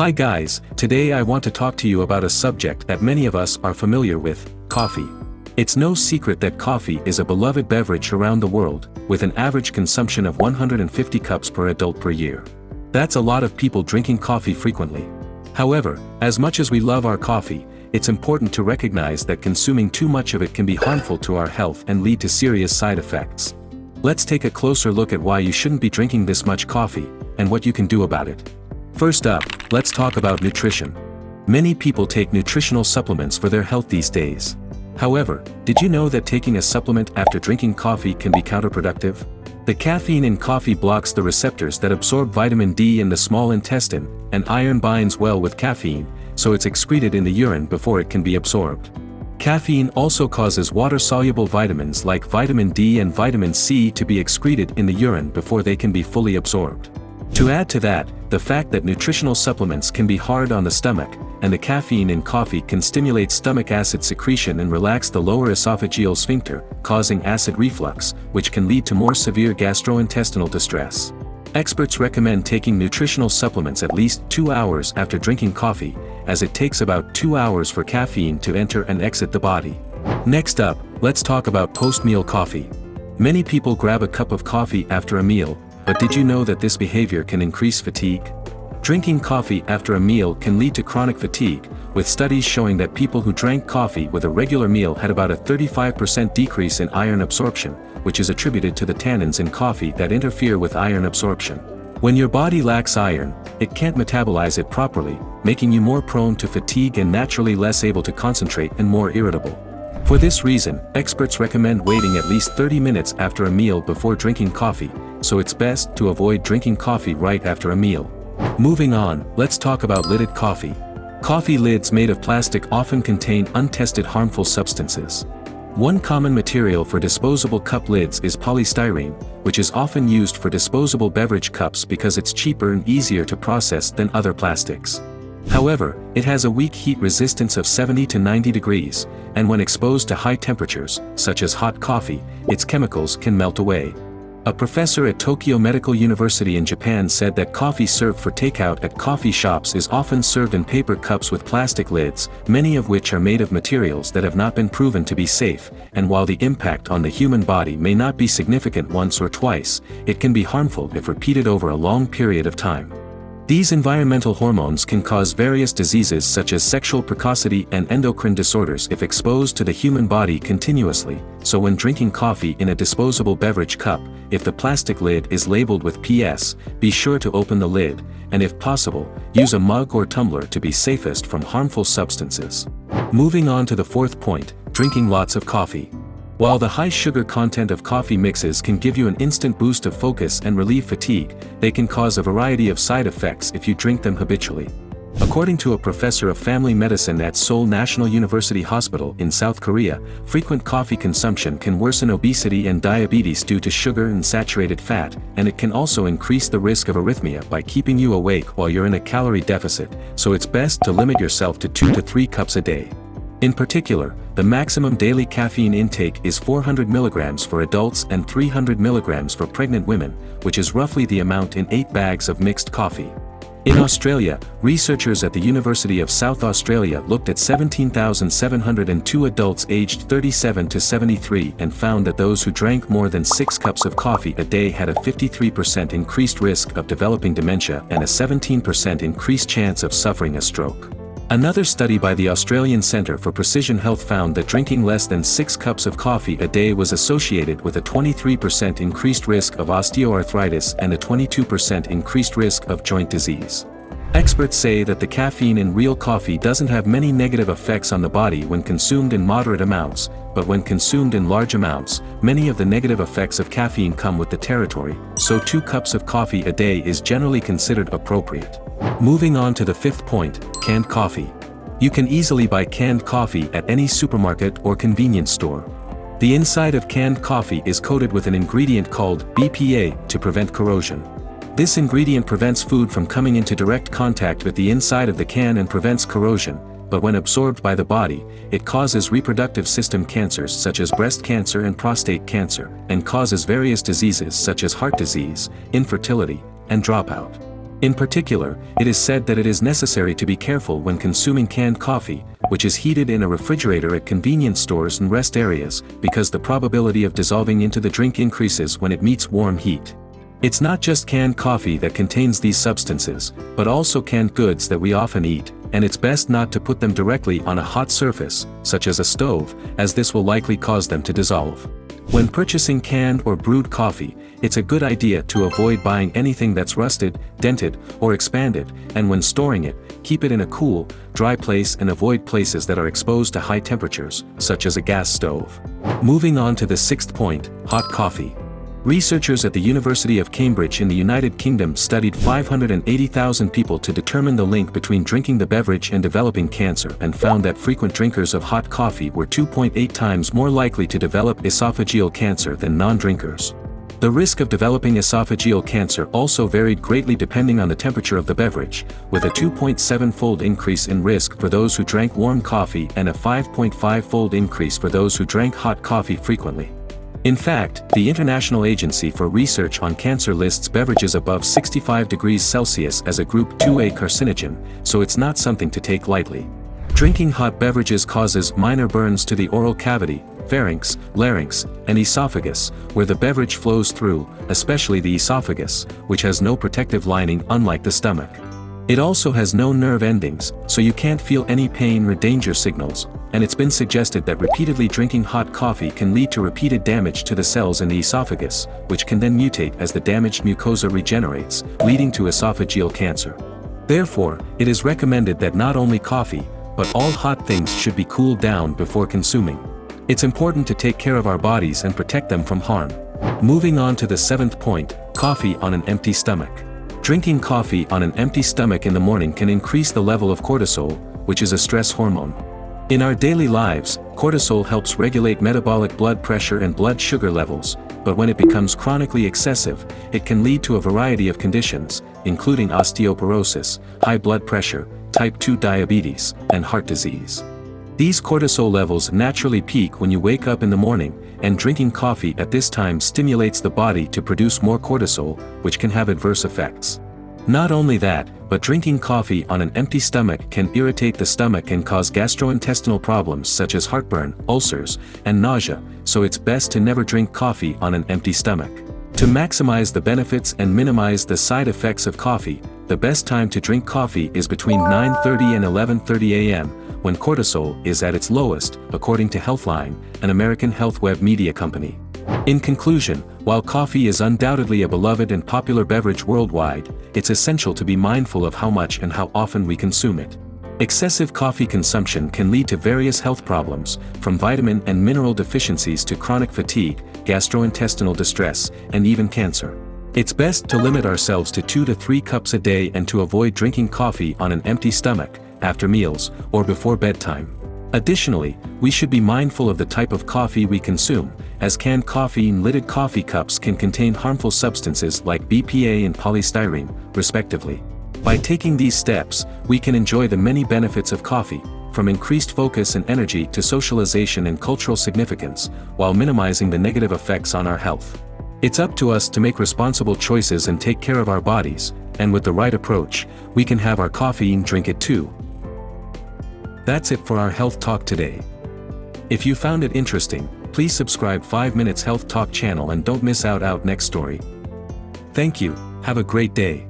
Hi guys, today I want to talk to you about a subject that many of us are familiar with, coffee. It's no secret that coffee is a beloved beverage around the world, with an average consumption of 150 cups per adult per year. That's a lot of people drinking coffee frequently. However, as much as we love our coffee, it's important to recognize that consuming too much of it can be harmful to our health and lead to serious side effects. Let's take a closer look at why you shouldn't be drinking this much coffee, and what you can do about it. First up, let's talk about nutrition. Many people take nutritional supplements for their health these days. However, did you know that taking a supplement after drinking coffee can be counterproductive? The caffeine in coffee blocks the receptors that absorb vitamin D in the small intestine, and iron binds well with caffeine, so it's excreted in the urine before it can be absorbed. Caffeine also causes water-soluble vitamins like vitamin D and vitamin C to be excreted in the urine before they can be fully absorbed. To add to that, the fact that nutritional supplements can be hard on the stomach, and the caffeine in coffee can stimulate stomach acid secretion and relax the lower esophageal sphincter, causing acid reflux, which can lead to more severe gastrointestinal distress. Experts recommend taking nutritional supplements at least 2 hours after drinking coffee, as it takes about 2 hours for caffeine to enter and exit the body. Next up, let's talk about post-meal coffee. Many people grab a cup of coffee after a meal, but did you know that this behavior can increase fatigue? Drinking coffee after a meal can lead to chronic fatigue, with studies showing that people who drank coffee with a regular meal had about a 35% decrease in iron absorption, which is attributed to the tannins in coffee that interfere with iron absorption. When your body lacks iron, it can't metabolize it properly, making you more prone to fatigue and naturally less able to concentrate and more irritable. For this reason, experts recommend waiting at least 30 minutes after a meal before drinking coffee, so it's best to avoid drinking coffee right after a meal. Moving on, let's talk about lidded coffee. Coffee lids made of plastic often contain untested harmful substances. One common material for disposable cup lids is polystyrene, which is often used for disposable beverage cups because it's cheaper and easier to process than other plastics. However, it has a weak heat resistance of 70 to 90 degrees, and when exposed to high temperatures, such as hot coffee, its chemicals can melt away. A professor at Tokyo Medical University in Japan said that coffee served for takeout at coffee shops is often served in paper cups with plastic lids, many of which are made of materials that have not been proven to be safe, and while the impact on the human body may not be significant once or twice, it can be harmful if repeated over a long period of time. These environmental hormones can cause various diseases such as sexual precocity and endocrine disorders if exposed to the human body continuously, so when drinking coffee in a disposable beverage cup, if the plastic lid is labeled with PS, be sure to open the lid, and if possible, use a mug or tumbler to be safest from harmful substances. Moving on to the fourth point, drinking lots of coffee. While the high sugar content of coffee mixes can give you an instant boost of focus and relieve fatigue, they can cause a variety of side effects if you drink them habitually. According to a professor of family medicine at Seoul National University Hospital in South Korea, frequent coffee consumption can worsen obesity and diabetes due to sugar and saturated fat, and it can also increase the risk of arrhythmia by keeping you awake while you're in a calorie deficit, so it's best to limit yourself to 2 to 3 cups a day. In particular, the maximum daily caffeine intake is 400 mg for adults and 300 mg for pregnant women, which is roughly the amount in 8 bags of mixed coffee. In Australia, researchers at the University of South Australia looked at 17,702 adults aged 37 to 73 and found that those who drank more than 6 cups of coffee a day had a 53% increased risk of developing dementia and a 17% increased chance of suffering a stroke. Another study by the Australian Centre for Precision Health found that drinking less than 6 cups of coffee a day was associated with a 23% increased risk of osteoarthritis and a 22% increased risk of joint disease. Experts say that the caffeine in real coffee doesn't have many negative effects on the body when consumed in moderate amounts, but when consumed in large amounts, many of the negative effects of caffeine come with the territory, so 2 cups of coffee a day is generally considered appropriate. Moving on to the fifth point, canned coffee. You can easily buy canned coffee at any supermarket or convenience store. The inside of canned coffee is coated with an ingredient called BPA to prevent corrosion. This ingredient prevents food from coming into direct contact with the inside of the can and prevents corrosion, but when absorbed by the body, it causes reproductive system cancers such as breast cancer and prostate cancer, and causes various diseases such as heart disease, infertility, and dropout. In particular, it is said that it is necessary to be careful when consuming canned coffee, which is heated in a refrigerator at convenience stores and rest areas, because the probability of dissolving into the drink increases when it meets warm heat. It's not just canned coffee that contains these substances, but also canned goods that we often eat, and it's best not to put them directly on a hot surface, such as a stove, as this will likely cause them to dissolve. When purchasing canned or brewed coffee, it's a good idea to avoid buying anything that's rusted, dented, or expanded, and when storing it, keep it in a cool, dry place and avoid places that are exposed to high temperatures, such as a gas stove. Moving on to the sixth point, hot coffee. Researchers at the University of Cambridge in the United Kingdom studied 580,000 people to determine the link between drinking the beverage and developing cancer and found that frequent drinkers of hot coffee were 2.8 times more likely to develop esophageal cancer than non-drinkers. The risk of developing esophageal cancer also varied greatly depending on the temperature of the beverage, with a 2.7-fold increase in risk for those who drank warm coffee and a 5.5-fold increase for those who drank hot coffee frequently. In fact, the International Agency for Research on Cancer lists beverages above 65 degrees Celsius as a Group 2A carcinogen, so it's not something to take lightly. Drinking hot beverages causes minor burns to the oral cavity, pharynx, larynx, and esophagus, where the beverage flows through, especially the esophagus, which has no protective lining unlike the stomach. It also has no nerve endings, so you can't feel any pain or danger signals, and it's been suggested that repeatedly drinking hot coffee can lead to repeated damage to the cells in the esophagus, which can then mutate as the damaged mucosa regenerates, leading to esophageal cancer. Therefore, it is recommended that not only coffee, but all hot things should be cooled down before consuming. It's important to take care of our bodies and protect them from harm. Moving on to the seventh point, coffee on an empty stomach. Drinking coffee on an empty stomach in the morning can increase the level of cortisol, which is a stress hormone. In our daily lives, cortisol helps regulate metabolic blood pressure and blood sugar levels, but when it becomes chronically excessive, it can lead to a variety of conditions, including osteoporosis, high blood pressure, type 2 diabetes, and heart disease. These cortisol levels naturally peak when you wake up in the morning, and drinking coffee at this time stimulates the body to produce more cortisol, which can have adverse effects. Not only that, but drinking coffee on an empty stomach can irritate the stomach and cause gastrointestinal problems such as heartburn, ulcers, and nausea, so it's best to never drink coffee on an empty stomach. To maximize the benefits and minimize the side effects of coffee, the best time to drink coffee is between 9:30 and 11:30 a.m., when cortisol is at its lowest, according to Healthline, an American health web media company. In conclusion, while coffee is undoubtedly a beloved and popular beverage worldwide, it's essential to be mindful of how much and how often we consume it. Excessive coffee consumption can lead to various health problems, from vitamin and mineral deficiencies to chronic fatigue, gastrointestinal distress, and even cancer. It's best to limit ourselves to 2 to 3 cups a day and to avoid drinking coffee on an empty stomach, after meals, or before bedtime. Additionally, we should be mindful of the type of coffee we consume, as canned coffee and lidded coffee cups can contain harmful substances like BPA and polystyrene, respectively. By taking these steps, we can enjoy the many benefits of coffee, from increased focus and energy to socialization and cultural significance, while minimizing the negative effects on our health. It's up to us to make responsible choices and take care of our bodies, and with the right approach, we can have our coffee and drink it too. That's it for our health talk today. If you found it interesting, please subscribe 5 Minutes Health Talk channel and don't miss out next story. Thank you, have a great day.